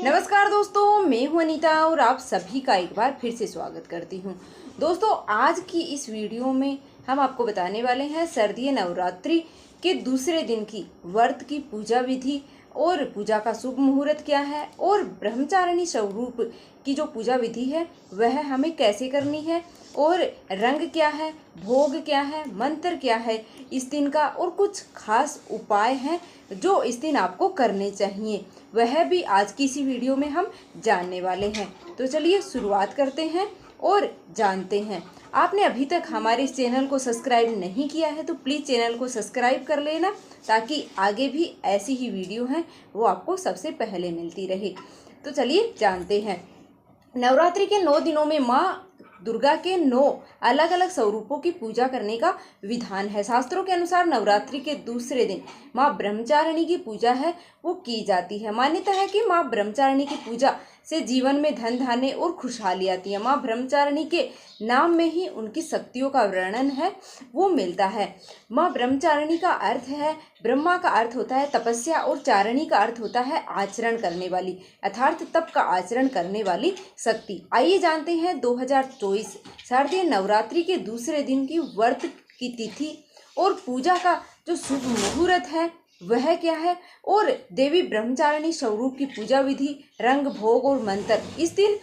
नमस्कार दोस्तों, मैं हूं अनीता और आप सभी का एक बार फिर से स्वागत करती हूं। दोस्तों, आज की इस वीडियो में हम आपको बताने वाले हैं शारदीय नवरात्रि के दूसरे दिन की व्रत की पूजा विधि और पूजा का शुभ मुहूर्त क्या है और ब्रह्मचारिणी स्वरूप की जो पूजा विधि है वह हमें कैसे करनी है और रंग क्या है, भोग क्या है, मंत्र क्या है इस दिन का और कुछ खास उपाय हैं जो इस दिन आपको करने चाहिए, वह भी आज की इसी वीडियो में हम जानने वाले हैं। तो चलिए शुरुआत करते हैं और जानते हैं। आपने अभी तक हमारे इस चैनल को सब्सक्राइब नहीं किया है तो प्लीज़ चैनल को सब्सक्राइब कर लेना ताकि आगे भी ऐसी ही वीडियो हैं वो आपको सबसे पहले मिलती रहे। तो चलिए जानते हैं। नवरात्रि के 9 दिनों में माँ दुर्गा के 9 अलग अलग स्वरूपों की पूजा करने का विधान है। शास्त्रों के अनुसार नवरात्रि के दूसरे दिन माँ ब्रह्मचारिणी की पूजा है वो की जाती है। मान्यता है कि माँ ब्रह्मचारिणी की पूजा से जीवन में धन धान्य और खुशहाली आती है। माँ ब्रह्मचारिणी के नाम में ही उनकी शक्तियों का वर्णन है वो मिलता है। माँ ब्रह्मचारिणी का अर्थ है, ब्रह्मा का अर्थ होता है तपस्या और चारिणी का अर्थ होता है आचरण करने वाली, अर्थात तप का आचरण करने वाली शक्ति। आइए जानते हैं 2024 शारदीय नवरात्रि के दूसरे दिन की व्रत की तिथि और पूजा का जो शुभ मुहूर्त है वह क्या है और देवी ब्रह्मचारिणी स्वरूप की पूजा विधि, रंग, भोग और मंत्र। इस दिन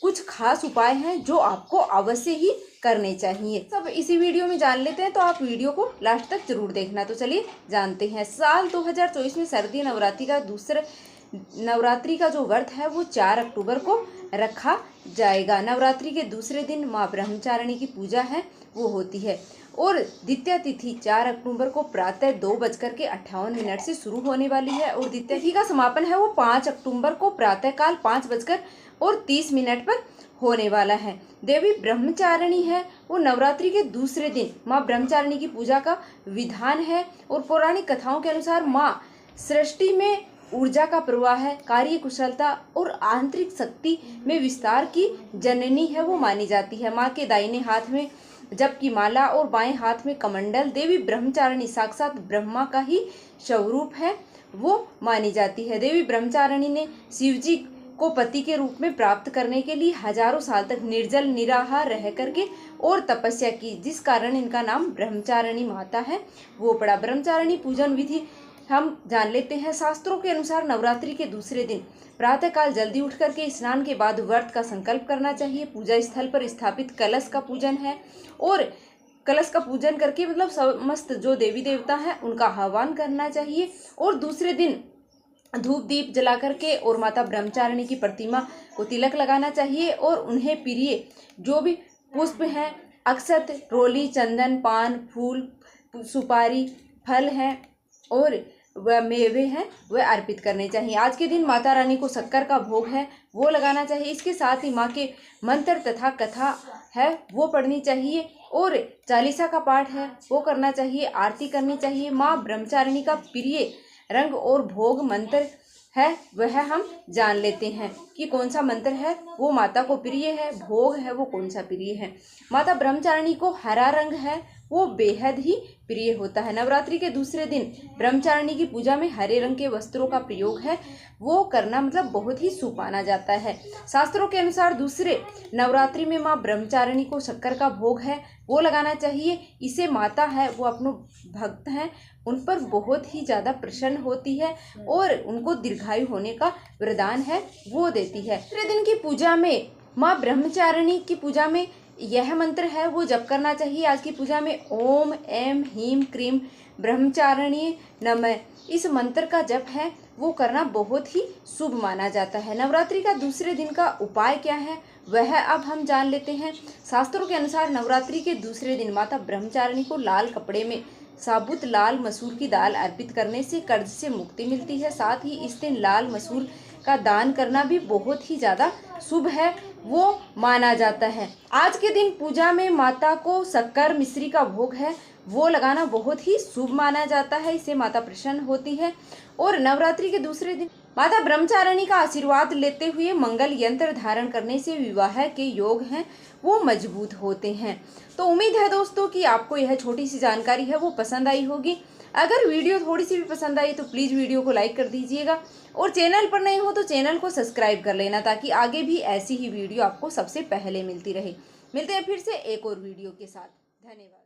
कुछ खास उपाय हैं जो आपको अवश्य ही करने चाहिए। सब इसी वीडियो में जान लेते हैं, तो आप वीडियो को लास्ट तक जरूर देखना। तो चलिए जानते हैं। साल 2024 में शारदीय नवरात्रि का जो व्रत है वो 4 अक्टूबर को रखा जाएगा। नवरात्रि के दूसरे दिन माँ ब्रह्मचारिणी की पूजा है वो होती है और द्वितीय तिथि 4 अक्टूबर को प्रातः 2:58 से शुरू होने वाली है और द्वितीय तिथि का समापन है वो 5 अक्टूबर को प्रातःकाल 5:30 पर होने वाला है। देवी ब्रह्मचारिणी है वो नवरात्रि के दूसरे दिन माँ ब्रह्मचारिणी की पूजा का विधान है और पौराणिक कथाओं के अनुसार माँ सृष्टि में ऊर्जा का प्रवाह है, कार्य कुशलता और आंतरिक शक्ति में विस्तार की जननी है वो मानी जाती है। माँ के दाहिने हाथ में जप की माला और बाएं हाथ में कमंडल। देवी ब्रह्मचारिणी साक्षात ब्रह्मा का ही स्वरूप है वो मानी जाती है। देवी ब्रह्मचारिणी ने शिवजी को पति के रूप में प्राप्त करने के लिए हजारों साल तक निर्जल निराहार रह करके और तपस्या की, जिस कारण इनका नाम ब्रह्मचारिणी माता है वो पड़ा। ब्रह्मचारिणी पूजन विधि हम जान लेते हैं। शास्त्रों के अनुसार नवरात्रि के दूसरे दिन प्रातःकाल जल्दी उठ करके स्नान के बाद व्रत का संकल्प करना चाहिए। पूजा स्थल पर स्थापित कलश का पूजन है और कलश का पूजन करके मतलब समस्त जो देवी देवता हैं उनका आह्वान करना चाहिए और दूसरे दिन धूप दीप जला करके और माता ब्रह्मचारिणी की प्रतिमा को तिलक लगाना चाहिए और उन्हें प्रिय जो भी पुष्प हैं, अक्षत, रोली, चंदन, पान, फूल, सुपारी, फल हैं और वह मेवे हैं वह अर्पित करने चाहिए। आज के दिन माता रानी को शक्कर का भोग है वो लगाना चाहिए। इसके साथ ही माँ के मंत्र तथा कथा है वो पढ़नी चाहिए और चालीसा का पाठ है वो करना चाहिए, आरती करनी चाहिए। माँ ब्रह्मचारिणी का प्रिय रंग और भोग मंत्र है वह हम जान लेते हैं कि कौन सा मंत्र है वो माता को प्रिय है, भोग है वो कौन सा प्रिय है। माता ब्रह्मचारिणी को हरा रंग है वो बेहद ही प्रिय होता है। नवरात्रि के दूसरे दिन ब्रह्मचारिणी की पूजा में हरे रंग के वस्त्रों का प्रयोग है वो करना मतलब बहुत ही शुभ माना जाता है। शास्त्रों के अनुसार दूसरे नवरात्रि में माँ ब्रह्मचारिणी को शक्कर का भोग है वो लगाना चाहिए। इसे माता है वो अपने भक्त हैं उन पर बहुत ही ज़्यादा प्रसन्न होती है और उनको दीर्घायु होने का वरदान है वो देती है। दूसरे दिन की पूजा में माँ ब्रह्मचारिणी की पूजा में यह मंत्र है वो जप करना चाहिए। आज की पूजा में ओम ऐं ह्रीं क्लीं ब्रह्मचारिणी नमः इस मंत्र का जप है वो करना बहुत ही शुभ माना जाता है। नवरात्रि का दूसरे दिन का उपाय क्या है वह अब हम जान लेते हैं। शास्त्रों के अनुसार नवरात्रि के दूसरे दिन माता ब्रह्मचारिणी को लाल कपड़े में साबुत लाल मसूर की दाल अर्पित करने से कर्ज से मुक्ति मिलती है। साथ ही इस दिन लाल मसूर का दान करना भी बहुत ही ज़्यादा शुभ है वो माना जाता है। आज के दिन पूजा में माता को शक्कर मिश्री का भोग है वो लगाना बहुत ही शुभ माना जाता है, इससे माता प्रसन्न होती है। और नवरात्रि के दूसरे दिन माता ब्रह्मचारिणी का आशीर्वाद लेते हुए मंगल यंत्र धारण करने से विवाह के योग हैं वो मजबूत होते हैं। तो उम्मीद है दोस्तों कि आपको यह छोटी सी जानकारी है वो पसंद आई होगी। अगर वीडियो थोड़ी सी भी पसंद आई तो प्लीज़ वीडियो को लाइक कर दीजिएगा, और चैनल पर नए हो तो चैनल को सब्सक्राइब कर लेना, ताकि आगे भी ऐसी ही वीडियो आपको सबसे पहले मिलती रहे। मिलते हैं फिर से एक और वीडियो के साथ। धन्यवाद।